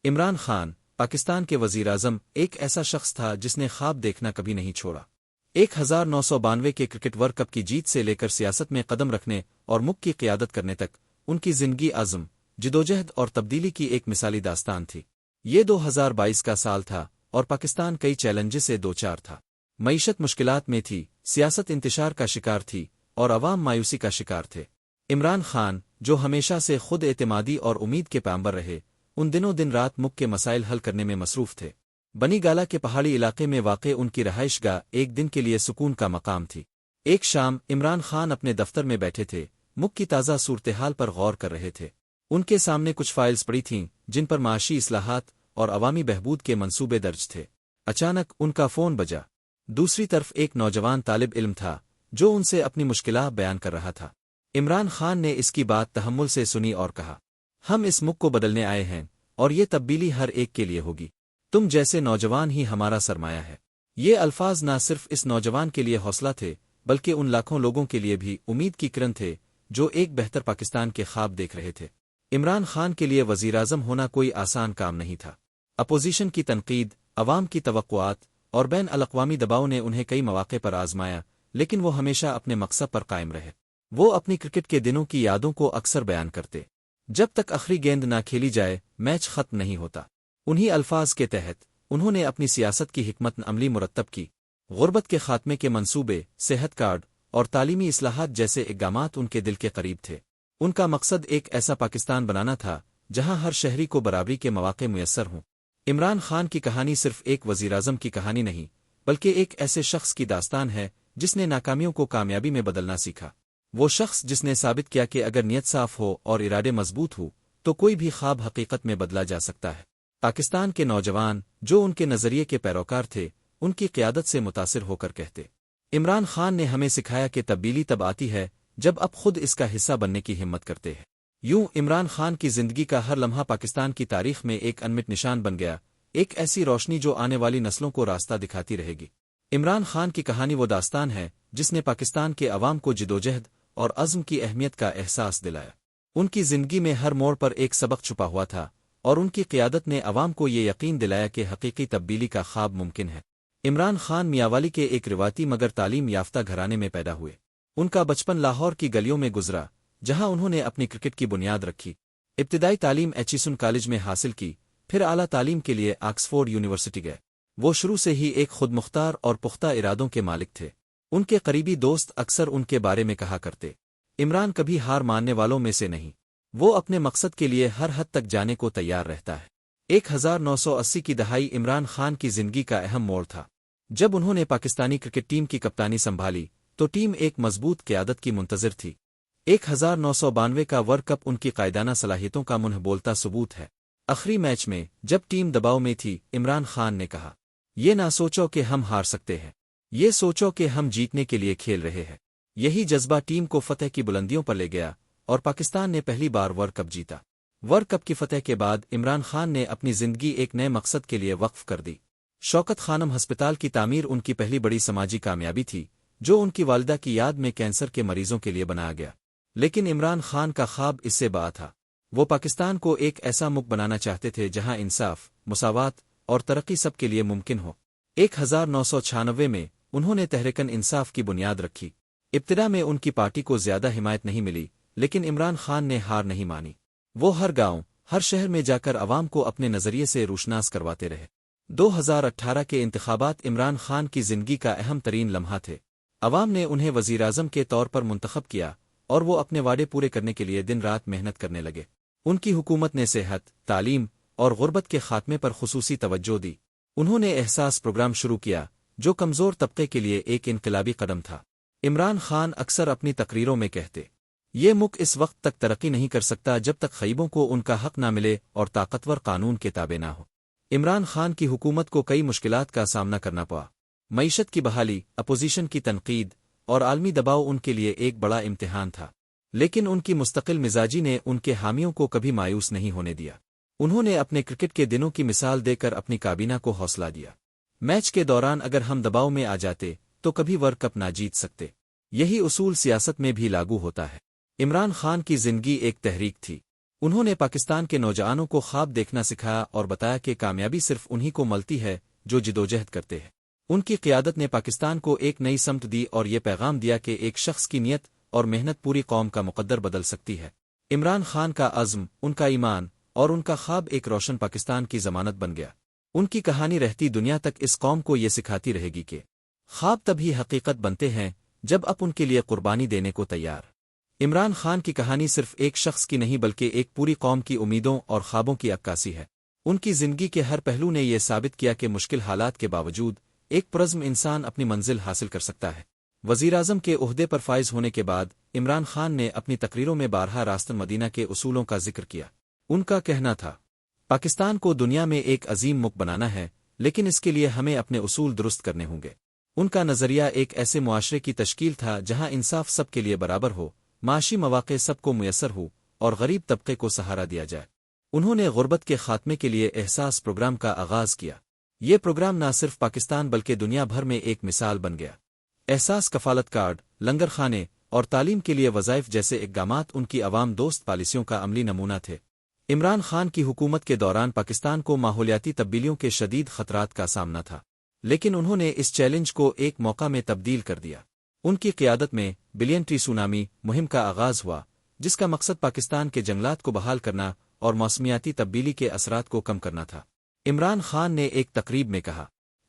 عمران خان پاکستان کے وزیراعظم ایک ایسا شخص تھا جس نے خواب دیکھنا کبھی نہیں چھوڑا۔ 1992 کے کرکٹ ورلڈ کپ کی جیت سے لے کر سیاست میں قدم رکھنے اور ملک کی قیادت کرنے تک ان کی زندگی عزم، جدوجہد اور تبدیلی کی ایک مثالی داستان تھی۔ یہ 2022 کا سال تھا اور پاکستان کئی چیلنجز سے دوچار تھا۔ معیشت مشکلات میں تھی، سیاست انتشار کا شکار تھی اور عوام مایوسی کا شکار تھے۔ عمران خان، جو ہمیشہ سے خود اعتمادی اور امید کے پیغمبر رہے، ان دنوں دن رات ملک کے مسائل حل کرنے میں مصروف تھے۔ بنی گالا کے پہاڑی علاقے میں واقع ان کی رہائش گاہ ایک دن کے لیے سکون کا مقام تھی۔ ایک شام عمران خان اپنے دفتر میں بیٹھے تھے، ملک کی تازہ صورتحال پر غور کر رہے تھے۔ ان کے سامنے کچھ فائلز پڑی تھیں جن پر معاشی اصلاحات اور عوامی بہبود کے منصوبے درج تھے۔ اچانک ان کا فون بجا۔ دوسری طرف ایک نوجوان طالب علم تھا جو ان سے اپنی مشکلات بیان کر رہا تھا۔ عمران خان نے اس کی بات تحمل سے سنی اور کہا، ہم اس ملک کو بدلنے آئے ہیں اور یہ تبدیلی ہر ایک کے لیے ہوگی۔ تم جیسے نوجوان ہی ہمارا سرمایہ ہے۔ یہ الفاظ نہ صرف اس نوجوان کے لیے حوصلہ تھے بلکہ ان لاکھوں لوگوں کے لیے بھی امید کی کرن تھے جو ایک بہتر پاکستان کے خواب دیکھ رہے تھے۔ عمران خان کے لیے وزیراعظم ہونا کوئی آسان کام نہیں تھا۔ اپوزیشن کی تنقید، عوام کی توقعات اور بین الاقوامی دباؤ نے انہیں کئی مواقع پر آزمایا، لیکن وہ ہمیشہ اپنے مقصد پر قائم رہے۔ وہ اپنی کرکٹ کے دنوں کی یادوں کو اکثر بیان کرتے، جب تک آخری گیند نہ کھیلی جائے میچ ختم نہیں ہوتا۔ انہی الفاظ کے تحت انہوں نے اپنی سیاست کی حکمت عملی مرتب کی۔ غربت کے خاتمے کے منصوبے، صحت کارڈ اور تعلیمی اصلاحات جیسے اقدامات ان کے دل کے قریب تھے۔ ان کا مقصد ایک ایسا پاکستان بنانا تھا جہاں ہر شہری کو برابری کے مواقع میسر ہوں۔ عمران خان کی کہانی صرف ایک وزیراعظم کی کہانی نہیں بلکہ ایک ایسے شخص کی داستان ہے جس نے ناکامیوں کو کامیابی میں بدلنا سیکھا۔ وہ شخص جس نے ثابت کیا کہ اگر نیت صاف ہو اور ارادے مضبوط ہو تو کوئی بھی خواب حقیقت میں بدلا جا سکتا ہے۔ پاکستان کے نوجوان جو ان کے نظریے کے پیروکار تھے، ان کی قیادت سے متاثر ہو کر کہتے، عمران خان نے ہمیں سکھایا کہ تبدیلی تب آتی ہے جب اب خود اس کا حصہ بننے کی ہمت کرتے ہیں۔ یوں عمران خان کی زندگی کا ہر لمحہ پاکستان کی تاریخ میں ایک انمٹ نشان بن گیا، ایک ایسی روشنی جو آنے والی نسلوں کو راستہ دکھاتی رہے گی۔ عمران خان کی کہانی وہ داستان ہے جس نے پاکستان کے عوام کو جدوجہد اور عزم کی اہمیت کا احساس دلایا۔ ان کی زندگی میں ہر موڑ پر ایک سبق چھپا ہوا تھا اور ان کی قیادت نے عوام کو یہ یقین دلایا کہ حقیقی تبدیلی کا خواب ممکن ہے۔ عمران خان میاوالی کے ایک روایتی مگر تعلیم یافتہ گھرانے میں پیدا ہوئے۔ ان کا بچپن لاہور کی گلیوں میں گزرا جہاں انہوں نے اپنی کرکٹ کی بنیاد رکھی۔ ابتدائی تعلیم ایچیسن کالج میں حاصل کی، پھر اعلیٰ تعلیم کے لیے آکسفورڈ یونیورسٹی گئے۔ وہ شروع سے ہی ایک خود مختار اور پختہ ارادوں کے مالک تھے۔ ان کے قریبی دوست اکثر ان کے بارے میں کہا کرتے، عمران کبھی ہار ماننے والوں میں سے نہیں، وہ اپنے مقصد کے لیے ہر حد تک جانے کو تیار رہتا ہے۔ 1980 کی دہائی عمران خان کی زندگی کا اہم موڑ تھا۔ جب انہوں نے پاکستانی کرکٹ ٹیم کی کپتانی سنبھالی تو ٹیم ایک مضبوط قیادت کی منتظر تھی۔ 1992 کا ورلڈ کپ ان کی قائدانہ صلاحیتوں کا منہ بولتا ثبوت ہے۔ آخری میچ میں جب ٹیم دباؤ میں تھی، عمران خان نے کہا، یہ نہ سوچو کہ ہم ہار سکتے ہیں، یہ سوچو کہ ہم جیتنے کے لیے کھیل رہے ہیں۔ یہی جذبہ ٹیم کو فتح کی بلندیوں پر لے گیا اور پاکستان نے پہلی بار ورلڈ کپ جیتا۔ ورلڈ کپ کی فتح کے بعد عمران خان نے اپنی زندگی ایک نئے مقصد کے لیے وقف کر دی۔ شوکت خانم ہسپتال کی تعمیر ان کی پہلی بڑی سماجی کامیابی تھی جو ان کی والدہ کی یاد میں کینسر کے مریضوں کے لیے بنایا گیا۔ لیکن عمران خان کا خواب اس سے بڑا تھا۔ وہ پاکستان کو ایک ایسا ملک بنانا چاہتے تھے جہاں انصاف، مساوات اور ترقی سب کے لیے ممکن ہو۔ 1996 میں انہوں نے تحریک انصاف کی بنیاد رکھی۔ ابتدا میں ان کی پارٹی کو زیادہ حمایت نہیں ملی، لیکن عمران خان نے ہار نہیں مانی۔ وہ ہر گاؤں، ہر شہر میں جا کر عوام کو اپنے نظریے سے روشناس کرواتے رہے۔ 2018 کے انتخابات عمران خان کی زندگی کا اہم ترین لمحہ تھے۔ عوام نے انہیں وزیراعظم کے طور پر منتخب کیا اور وہ اپنے وعدے پورے کرنے کے لیے دن رات محنت کرنے لگے۔ ان کی حکومت نے صحت، تعلیم اور غربت کے خاتمے پر خصوصی توجہ دی۔ انہوں نے احساس پروگرام شروع کیا جو کمزور طبقے کے لیے ایک انقلابی قدم تھا۔ عمران خان اکثر اپنی تقریروں میں کہتے، یہ ملک اس وقت تک ترقی نہیں کر سکتا جب تک غریبوں کو ان کا حق نہ ملے اور طاقتور قانون کے تابع نہ ہو۔ عمران خان کی حکومت کو کئی مشکلات کا سامنا کرنا پڑا۔ معیشت کی بحالی، اپوزیشن کی تنقید اور عالمی دباؤ ان کے لیے ایک بڑا امتحان تھا، لیکن ان کی مستقل مزاجی نے ان کے حامیوں کو کبھی مایوس نہیں ہونے دیا۔ انہوں نے اپنے کرکٹ کے دنوں کی مثال دے کر اپنی کابینہ کو حوصلہ دیا۔ میچ کے دوران اگر ہم دباؤ میں آ جاتے تو کبھی ورلڈ کپ نہ جیت سکتے۔ یہی اصول سیاست میں بھی لاگو ہوتا ہے۔ عمران خان کی زندگی ایک تحریک تھی۔ انہوں نے پاکستان کے نوجوانوں کو خواب دیکھنا سکھایا اور بتایا کہ کامیابی صرف انہی کو ملتی ہے جو جدوجہد کرتے ہیں۔ ان کی قیادت نے پاکستان کو ایک نئی سمت دی اور یہ پیغام دیا کہ ایک شخص کی نیت اور محنت پوری قوم کا مقدر بدل سکتی ہے۔ عمران خان کا عزم، ان کا ایمان اور ان کا خواب ایک روشن پاکستان کی ضمانت بن گیا۔ ان کی کہانی رہتی دنیا تک اس قوم کو یہ سکھاتی رہے گی کہ خواب تبھی حقیقت بنتے ہیں جب آپ ان کے لیے قربانی دینے کو تیار۔ عمران خان کی کہانی صرف ایک شخص کی نہیں بلکہ ایک پوری قوم کی امیدوں اور خوابوں کی عکاسی ہے۔ ان کی زندگی کے ہر پہلو نے یہ ثابت کیا کہ مشکل حالات کے باوجود ایک پرعزم انسان اپنی منزل حاصل کر سکتا ہے۔ وزیراعظم کے عہدے پر فائز ہونے کے بعد عمران خان نے اپنی تقریروں میں بارہا راستہ مدینہ کے اصولوں کا ذکر کیا۔ ان کا کہنا تھا، پاکستان کو دنیا میں ایک عظیم ملک بنانا ہے، لیکن اس کے لیے ہمیں اپنے اصول درست کرنے ہوں گے۔ ان کا نظریہ ایک ایسے معاشرے کی تشکیل تھا جہاں انصاف سب کے لیے برابر ہو، معاشی مواقع سب کو میسر ہو اور غریب طبقے کو سہارا دیا جائے۔ انہوں نے غربت کے خاتمے کے لیے احساس پروگرام کا آغاز کیا۔ یہ پروگرام نہ صرف پاکستان بلکہ دنیا بھر میں ایک مثال بن گیا۔ احساس کفالت کارڈ، لنگر خانے اور تعلیم کے لیے وظائف جیسے اقدامات ان کی عوام دوست پالیسیوں کا عملی نمونہ تھے۔ عمران خان کی حکومت کے دوران پاکستان کو ماحولیاتی تبدیلیوں کے شدید خطرات کا سامنا تھا، لیکن انہوں نے اس چیلنج کو ایک موقع میں تبدیل کر دیا۔ ان کی قیادت میں بلین ٹری سونامی مہم کا آغاز ہوا، جس کا مقصد پاکستان کے جنگلات کو بحال کرنا اور موسمیاتی تبدیلی کے اثرات کو کم کرنا تھا۔ عمران خان نے ایک تقریب میں کہا،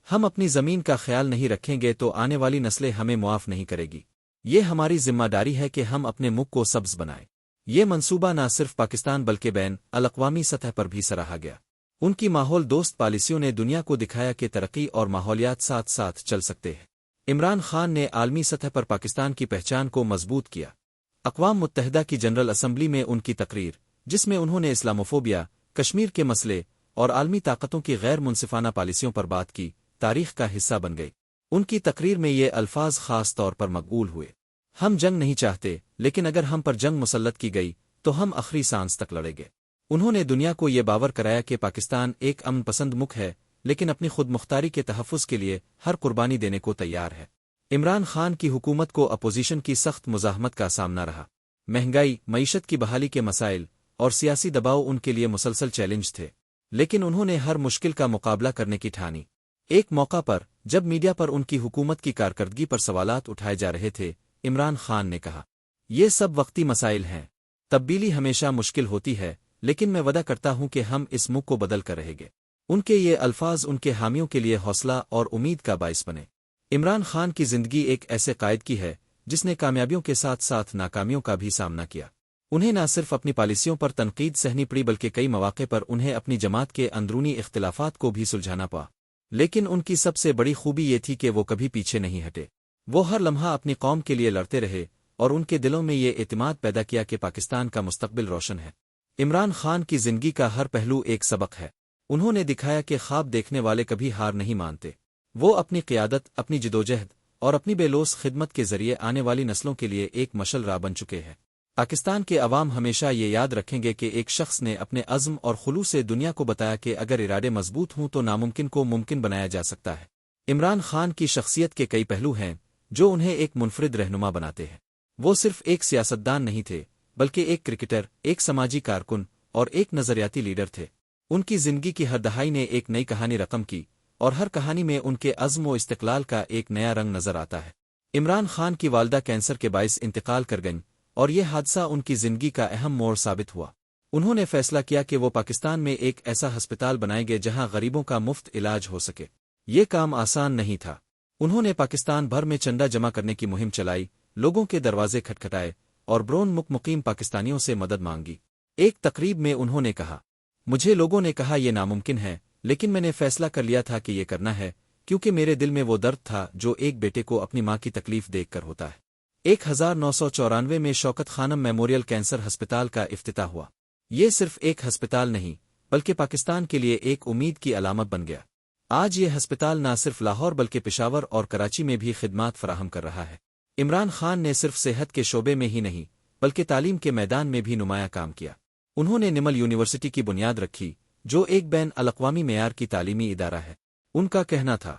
ہم اپنی زمین کا خیال نہیں رکھیں گے تو آنے والی نسلیں ہمیں معاف نہیں کرے گی۔ یہ ہماری ذمہ داری ہے کہ ہم اپنے ملک کو سبز بنائیں۔ یہ منصوبہ نہ صرف پاکستان بلکہ بین الاقوامی سطح پر بھی سراہا گیا۔ ان کی ماحول دوست پالیسیوں نے دنیا کو دکھایا کہ ترقی اور ماحولیات ساتھ ساتھ چل سکتے ہیں۔ عمران خان نے عالمی سطح پر پاکستان کی پہچان کو مضبوط کیا۔ اقوام متحدہ کی جنرل اسمبلی میں ان کی تقریر، جس میں انہوں نے اسلاموفوبیا، کشمیر کے مسئلے اور عالمی طاقتوں کی غیر منصفانہ پالیسیوں پر بات کی، تاریخ کا حصہ بن گئی۔ ان کی تقریر میں یہ الفاظ خاص طور پر مقبول ہوئے، ہم جنگ نہیں چاہتے، لیکن اگر ہم پر جنگ مسلط کی گئی تو ہم آخری سانس تک لڑیں گے۔ انہوں نے دنیا کو یہ باور کرایا کہ پاکستان ایک امن پسند ملک ہے، لیکن اپنی خود مختاری کے تحفظ کے لیے ہر قربانی دینے کو تیار ہے۔ عمران خان کی حکومت کو اپوزیشن کی سخت مزاحمت کا سامنا رہا۔ مہنگائی، معیشت کی بحالی کے مسائل اور سیاسی دباؤ ان کے لیے مسلسل چیلنج تھے، لیکن انہوں نے ہر مشکل کا مقابلہ کرنے کی ٹھانی۔ ایک موقع پر جب میڈیا پر ان کی حکومت کی کارکردگی پر سوالات اٹھائے جا رہے تھے، عمران خان نے کہا، یہ سب وقتی مسائل ہیں، تبدیلی ہمیشہ مشکل ہوتی ہے، لیکن میں وعدہ کرتا ہوں کہ ہم اس ملک کو بدل کر رہیں گے۔ ان کے یہ الفاظ ان کے حامیوں کے لیے حوصلہ اور امید کا باعث بنے۔ عمران خان کی زندگی ایک ایسے قائد کی ہے جس نے کامیابیوں کے ساتھ ساتھ ناکامیوں کا بھی سامنا کیا۔ انہیں نہ صرف اپنی پالیسیوں پر تنقید سہنی پڑی بلکہ کئی مواقع پر انہیں اپنی جماعت کے اندرونی اختلافات کو بھی سلجھانا پڑا، لیکن ان کی سب سے بڑی خوبی یہ تھی کہ وہ کبھی پیچھے نہیں ہٹے۔ وہ ہر لمحہ اپنی قوم کے لیے لڑتے رہے اور ان کے دلوں میں یہ اعتماد پیدا کیا کہ پاکستان کا مستقبل روشن ہے۔ عمران خان کی زندگی کا ہر پہلو ایک سبق ہے۔ انہوں نے دکھایا کہ خواب دیکھنے والے کبھی ہار نہیں مانتے۔ وہ اپنی قیادت، اپنی جدوجہد اور اپنی بے لوث خدمت کے ذریعے آنے والی نسلوں کے لیے ایک مشعل راہ بن چکے ہیں۔ پاکستان کے عوام ہمیشہ یہ یاد رکھیں گے کہ ایک شخص نے اپنے عزم اور خلوص سے دنیا کو بتایا کہ اگر ارادے مضبوط ہوں تو ناممکن کو ممکن بنایا جا سکتا ہے۔ عمران خان کی شخصیت کے کئی پہلو ہیں جو انہیں ایک منفرد رہنما بناتے ہیں۔ وہ صرف ایک سیاستدان نہیں تھے، بلکہ ایک کرکٹر، ایک سماجی کارکن اور ایک نظریاتی لیڈر تھے۔ ان کی زندگی کی ہر دہائی نے ایک نئی کہانی رقم کی، اور ہر کہانی میں ان کے عزم و استقلال کا ایک نیا رنگ نظر آتا ہے۔ عمران خان کی والدہ کینسر کے باعث انتقال کر گئیں، اور یہ حادثہ ان کی زندگی کا اہم موڑ ثابت ہوا۔ انہوں نے فیصلہ کیا کہ وہ پاکستان میں ایک ایسا ہسپتال بنائیں گے جہاں غریبوں کا مفت علاج ہو سکے۔ یہ کام آسان نہیں تھا۔ انہوں نے پاکستان بھر میں چندہ جمع کرنے کی مہم چلائی، لوگوں کے دروازے کھٹکھٹائے اور برون ملک مقیم پاکستانیوں سے مدد مانگی۔ ایک تقریب میں انہوں نے کہا، مجھے لوگوں نے کہا یہ ناممکن ہے، لیکن میں نے فیصلہ کر لیا تھا کہ یہ کرنا ہے، کیونکہ میرے دل میں وہ درد تھا جو ایک بیٹے کو اپنی ماں کی تکلیف دیکھ کر ہوتا ہے۔ 1994 میں شوکت خانم میموریل کینسر ہسپتال کا افتتاح ہوا۔ یہ صرف ایک ہسپتال نہیں بلکہ پاکستان کے لیے ایک امید کی علامت بن گیا۔ آج یہ ہسپتال نہ صرف لاہور بلکہ پشاور اور کراچی میں بھی خدمات فراہم کر رہا ہے۔ عمران خان نے صرف صحت کے شعبے میں ہی نہیں بلکہ تعلیم کے میدان میں بھی نمایاں کام کیا۔ انہوں نے نمل یونیورسٹی کی بنیاد رکھی، جو ایک بین الاقوامی معیار کی تعلیمی ادارہ ہے۔ ان کا کہنا تھا،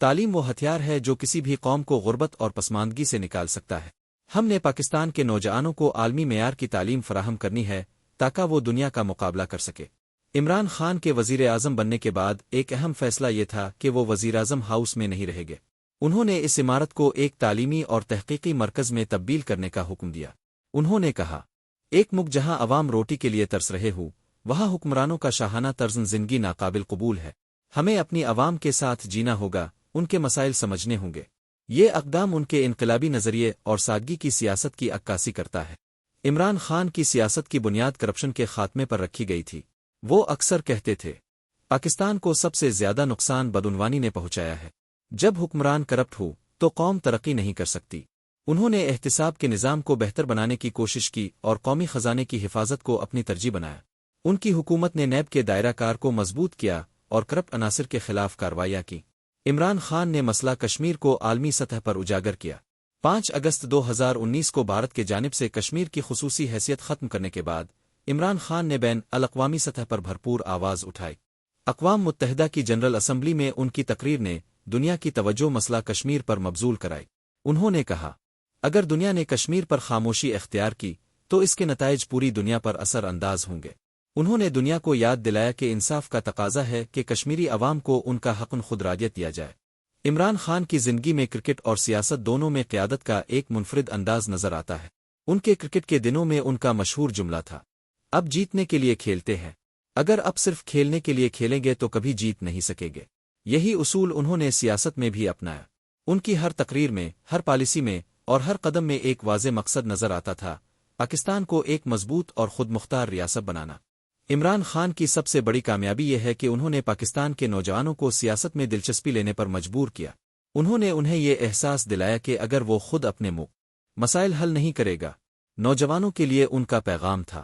تعلیم وہ ہتھیار ہے جو کسی بھی قوم کو غربت اور پسماندگی سے نکال سکتا ہے۔ ہم نے پاکستان کے نوجوانوں کو عالمی معیار کی تعلیم فراہم کرنی ہے تاکہ وہ دنیا کا مقابلہ کر سکے۔ عمران خان کے وزیر اعظم بننے کے بعد ایک اہم فیصلہ یہ تھا کہ وہ وزیر اعظم ہاؤس میں نہیں رہیں گے۔ انہوں نے اس عمارت کو ایک تعلیمی اور تحقیقی مرکز میں تبدیل کرنے کا حکم دیا۔ انہوں نے کہا، ایک ملک جہاں عوام روٹی کے لیے ترس رہے ہوں، وہاں حکمرانوں کا شاہانہ طرز زندگی ناقابل قبول ہے۔ ہمیں اپنی عوام کے ساتھ جینا ہوگا، ان کے مسائل سمجھنے ہوں گے۔ یہ اقدام ان کے انقلابی نظریے اور سادگی کی سیاست کی عکاسی کرتا ہے۔ عمران خان کی سیاست کی بنیاد کرپشن کے خاتمے پر رکھی گئی تھی۔ وہ اکثر کہتے تھے، پاکستان کو سب سے زیادہ نقصان بدعنوانی نے پہنچایا ہے۔ جب حکمران کرپٹ ہو تو قوم ترقی نہیں کر سکتی۔ انہوں نے احتساب کے نظام کو بہتر بنانے کی کوشش کی اور قومی خزانے کی حفاظت کو اپنی ترجیح بنایا۔ ان کی حکومت نے نیب کے دائرہ کار کو مضبوط کیا اور کرپٹ عناصر کے خلاف کارروائیاں کی۔ عمران خان نے مسئلہ کشمیر کو عالمی سطح پر اجاگر کیا۔ 5 اگست 2019 کو بھارت کی جانب سے کشمیر کی خصوصی حیثیت ختم کرنے کے بعد عمران خان نے بین الاقوامی سطح پر بھرپور آواز اٹھائی۔ اقوام متحدہ کی جنرل اسمبلی میں ان کی تقریر نے دنیا کی توجہ مسئلہ کشمیر پر مبذول کرائی۔ انہوں نے کہا، اگر دنیا نے کشمیر پر خاموشی اختیار کی تو اس کے نتائج پوری دنیا پر اثر انداز ہوں گے۔ انہوں نے دنیا کو یاد دلایا کہ انصاف کا تقاضا ہے کہ کشمیری عوام کو ان کا حق خود راجیت دیا جائے۔ عمران خان کی زندگی میں کرکٹ اور سیاست دونوں میں قیادت کا ایک منفرد انداز نظر آتا ہے۔ ان کے کرکٹ کے دنوں میں ان کا مشہور جملہ تھا، اب جیتنے کے لیے کھیلتے ہیں، اگر اب صرف کھیلنے کے لیے کھیلیں گے تو کبھی جیت نہیں سکیں گے۔ یہی اصول انہوں نے سیاست میں بھی اپنایا۔ ان کی ہر تقریر میں، ہر پالیسی میں اور ہر قدم میں ایک واضح مقصد نظر آتا تھا، پاکستان کو ایک مضبوط اور خود مختار ریاست بنانا۔ عمران خان کی سب سے بڑی کامیابی یہ ہے کہ انہوں نے پاکستان کے نوجوانوں کو سیاست میں دلچسپی لینے پر مجبور کیا۔ انہوں نے انہیں یہ احساس دلایا کہ اگر وہ خود اپنے مسائل حل نہیں کرے گا، نوجوانوں کے لیے ان کا پیغام تھا،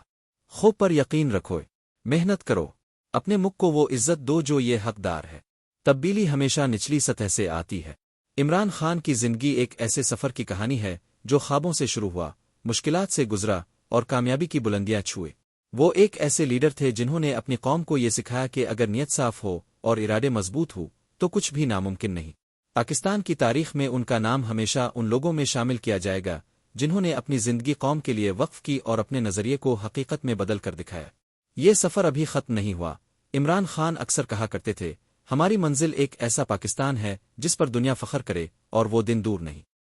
خود پر یقین رکھو، محنت کرو، اپنے ملک کو وہ عزت دو جو یہ حقدار ہے۔ تبدیلی ہمیشہ نچلی سطح سے آتی ہے۔ عمران خان کی زندگی ایک ایسے سفر کی کہانی ہے جو خوابوں سے شروع ہوا، مشکلات سے گزرا اور کامیابی کی بلندیاں چھوئے۔ وہ ایک ایسے لیڈر تھے جنہوں نے اپنی قوم کو یہ سکھایا کہ اگر نیت صاف ہو اور ارادے مضبوط ہو تو کچھ بھی ناممکن نہیں۔ پاکستان کی تاریخ میں ان کا نام ہمیشہ ان لوگوں میں شامل کیا جائے گا جنہوں نے اپنی زندگی قوم کے لیے وقف کی اور اپنے نظریے کو حقیقت میں بدل کر دکھایا۔ یہ سفر ابھی ختم نہیں ہوا۔ عمران خان اکثر کہا کرتے تھے، ہماری منزل ایک ایسا پاکستان ہے جس پر دنیا فخر کرے اور وہ دن دور نہیں۔